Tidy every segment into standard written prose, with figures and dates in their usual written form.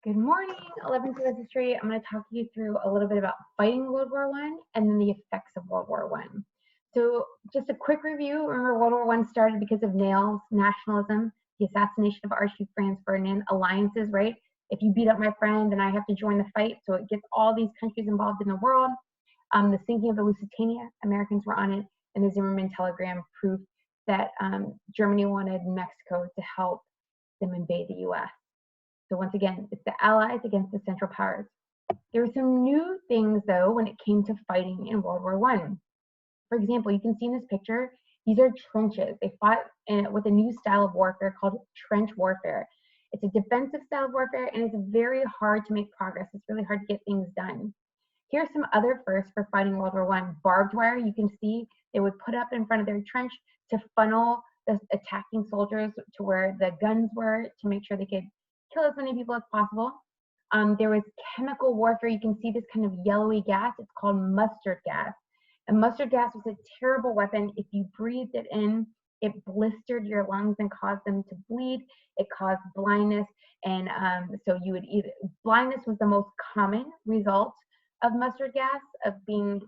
Good morning, 11th U.S. history. I'm going to talk you through a little bit about fighting World War I and then the effects of World War I. So just a quick review. Remember, World War I started because of nationalism, the assassination of Archduke Franz Ferdinand, alliances, right? If you beat up my friend, then I have to join the fight. So it gets all these countries involved in the world. The sinking of the Lusitania, Americans were on it, and the Zimmermann telegram proof that Germany wanted Mexico to help them invade the U.S. So once again, it's the Allies against the Central Powers. There were some new things, though, when it came to fighting in World War I. For example, you can see in this picture, these are trenches. They fought with a new style of warfare called trench warfare. It's a defensive style of warfare, and it's very hard to make progress. It's really hard to get things done. Here's some other firsts for fighting World War I. Barbed wire, you can see they would put up in front of their trench to funnel the attacking soldiers to where the guns were to make sure they could kill as many people as possible. There was chemical warfare. You can see this kind of yellowy gas. It's called mustard gas. And mustard gas was a terrible weapon. If you breathed it in, it blistered your lungs and caused them to bleed. It caused blindness. And so you would either, blindness was the most common result of mustard gas, of being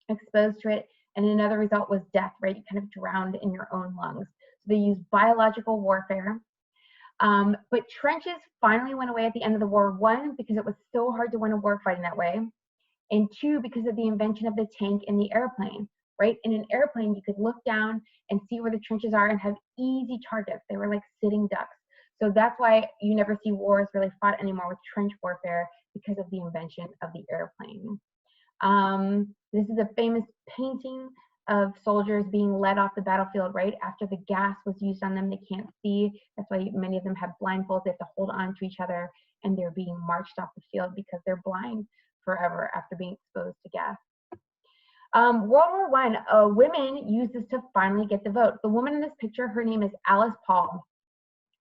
exposed to it. And another result was death, right? You kind of drowned in your own lungs. So they used biological warfare. But trenches finally went away at the end of the war. One, because it was so hard to win a war fighting that way. And two, because of the invention of the tank and the airplane, right? In an airplane, you could look down and see where the trenches are and have easy targets. They were like sitting ducks. So that's why you never see wars really fought anymore with trench warfare, because of the invention of the airplane. This is a famous painting of soldiers being led off the battlefield right after the gas was used on them. They can't see. That's why many of them have blindfolds. They have to hold on to each other, and they're being marched off the field because they're blind forever after being exposed to gas. World War I, women used this to finally get the vote. The woman in this picture, her name is Alice Paul.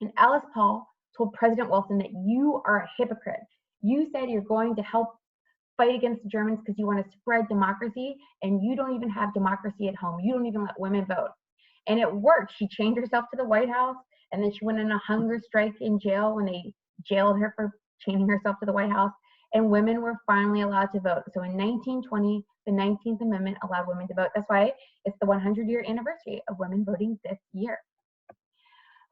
And Alice Paul told President Wilson that you are a hypocrite. You said you're going to help fight against the Germans because you want to spread democracy, and you don't even have democracy at home. You don't even let women vote. And it worked. She chained herself to the White House, and then she went on a hunger strike in jail when they jailed her for chaining herself to the White House, and women were finally allowed to vote. So in 1920, the 19th Amendment allowed women to vote. That's why it's the 100-year anniversary of women voting this year.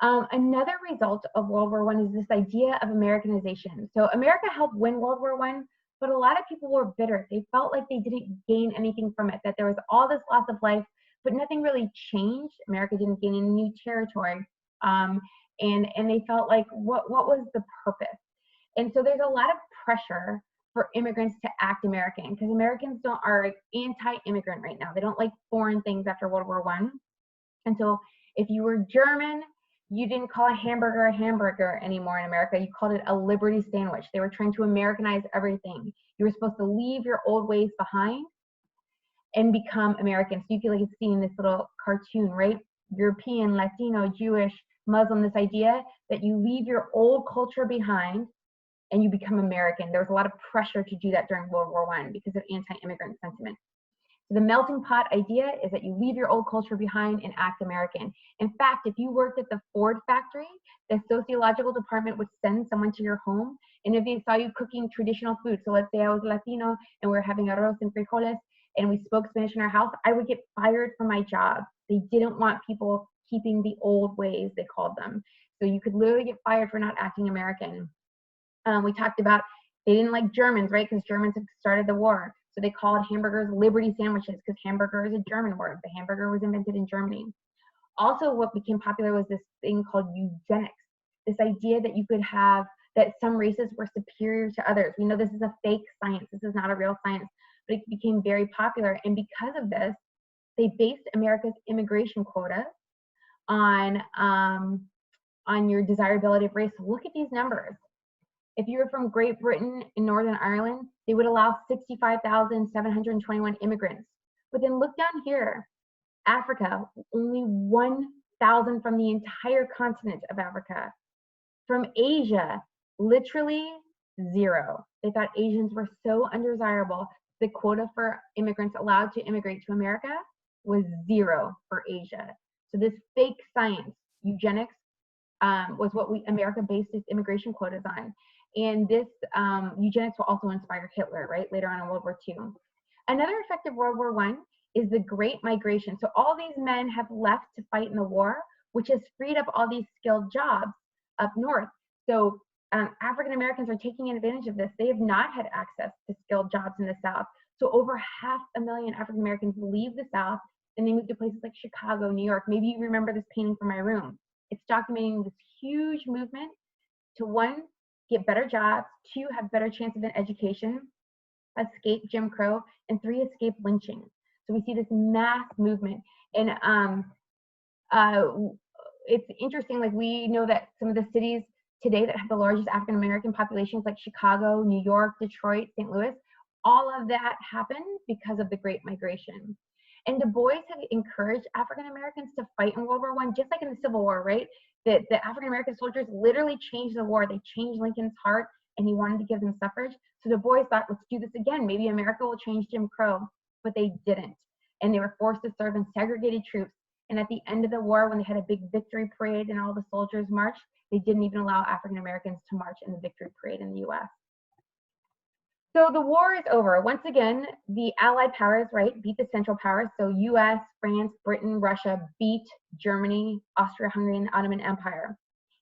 Another result of World War I is this idea of Americanization. So America helped win World War I, but a lot of people were bitter. They felt like they didn't gain anything from it, that there was all this loss of life, but nothing really changed. America didn't gain any new territory. And they felt like, what was the purpose? And so there's a lot of pressure for immigrants to act American, because Americans are anti-immigrant right now. They don't like foreign things after World War I. And so if you were German, you didn't call a hamburger anymore in America. You called it a Liberty sandwich. They were trying to Americanize everything. You were supposed to leave your old ways behind and become American. So you feel like it's seeing this little cartoon, right? European, Latino, Jewish, Muslim, this idea that you leave your old culture behind and you become American. There was a lot of pressure to do that during World War I because of anti-immigrant sentiment. So the melting pot idea is that you leave your old culture behind and act American. In fact, if you worked at the Ford factory, the sociological department would send someone to your home, and if they saw you cooking traditional food, so let's say I was Latino and we're having arroz and frijoles and we spoke Spanish in our house, I would get fired from my job. They didn't want people keeping the old ways, they called them. So you could literally get fired for not acting American. We talked about they didn't like Germans, right? Because Germans had started the war. So they called hamburgers Liberty sandwiches because hamburger is a German word. The hamburger was invented in Germany. Also, what became popular was this thing called eugenics. This idea that you could have, that some races were superior to others. We know this is a fake science. This is not a real science, but it became very popular. And because of this, they based America's immigration quota on your desirability of race. So look at these numbers. If you were from Great Britain and Northern Ireland, they would allow 65,721 immigrants. But then look down here, Africa, only 1,000 from the entire continent of Africa. From Asia, literally 0. They thought Asians were so undesirable. The quota for immigrants allowed to immigrate to America was 0 for Asia. So this fake science, eugenics, was what America based its immigration quotas on. And this eugenics will also inspire Hitler, right, later on in World War II. Another effect of World War I is the Great Migration. So all these men have left to fight in the war, which has freed up all these skilled jobs up north. So African Americans are taking advantage of this. They have not had access to skilled jobs in the South. So over 500,000 African Americans leave the South and they move to places like Chicago, New York. Maybe you remember this painting from my room. It's documenting this huge movement to, one, get better jobs, two, have better chances in education, escape Jim Crow, and three, escape lynching. So we see this mass movement. And it's interesting, like we know that some of the cities today that have the largest African American populations, like Chicago, New York, Detroit, St. Louis, all of that happened because of the Great Migration. And Du Bois had encouraged African Americans to fight in World War I, just like in the Civil War, right? The African American soldiers literally changed the war. They changed Lincoln's heart, and he wanted to give them suffrage. So Du Bois thought, let's do this again. Maybe America will change Jim Crow, but they didn't. And they were forced to serve in segregated troops. And at the end of the war, when they had a big victory parade and all the soldiers marched, they didn't even allow African Americans to march in the victory parade in the US. So the war is over. Once again, the Allied powers, right, beat the Central Powers. So US, France, Britain, Russia beat Germany, Austria-Hungary, and the Ottoman Empire.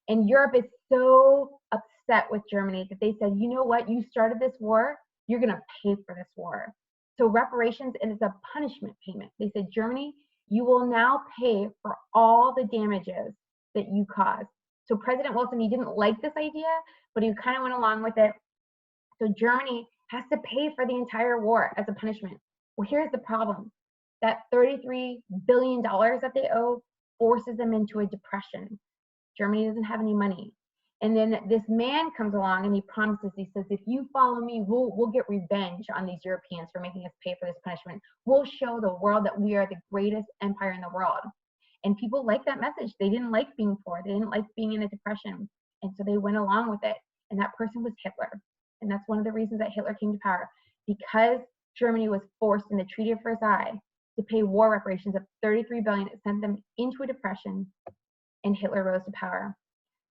And Europe is so upset with Germany that they said, you know what, you started this war, you're gonna pay for this war. So reparations is a punishment payment. They said, Germany, you will now pay for all the damages that you caused. So President Wilson, he didn't like this idea, but he kind of went along with it. So Germany has to pay for the entire war as a punishment. Well, here's the problem. That $33 billion that they owe forces them into a depression. Germany doesn't have any money. And then this man comes along and he promises, he says, if you follow me, we'll get revenge on these Europeans for making us pay for this punishment. We'll show the world that we are the greatest empire in the world. And people like that message. They didn't like being poor. They didn't like being in a depression. And so they went along with it. And that person was Hitler. And that's one of the reasons that Hitler came to power, because Germany was forced in the Treaty of Versailles to pay war reparations of $33 billion. It sent them into a depression, and Hitler rose to power.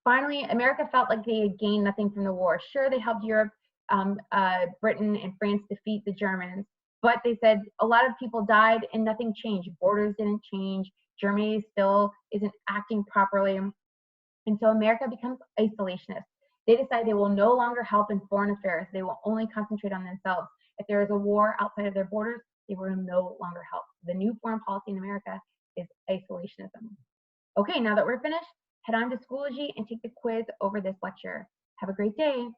Finally, America felt like they had gained nothing from the war. Sure, they helped Europe, Britain and France defeat the Germans, but they said a lot of people died and nothing changed. Borders didn't change. Germany still isn't acting properly. And so America becomes isolationist. They decide they will no longer help in foreign affairs. They will only concentrate on themselves. If there is a war outside of their borders, they will no longer help. The new foreign policy in America is isolationism. Okay, now that we're finished, head on to Schoology and take the quiz over this lecture. Have a great day.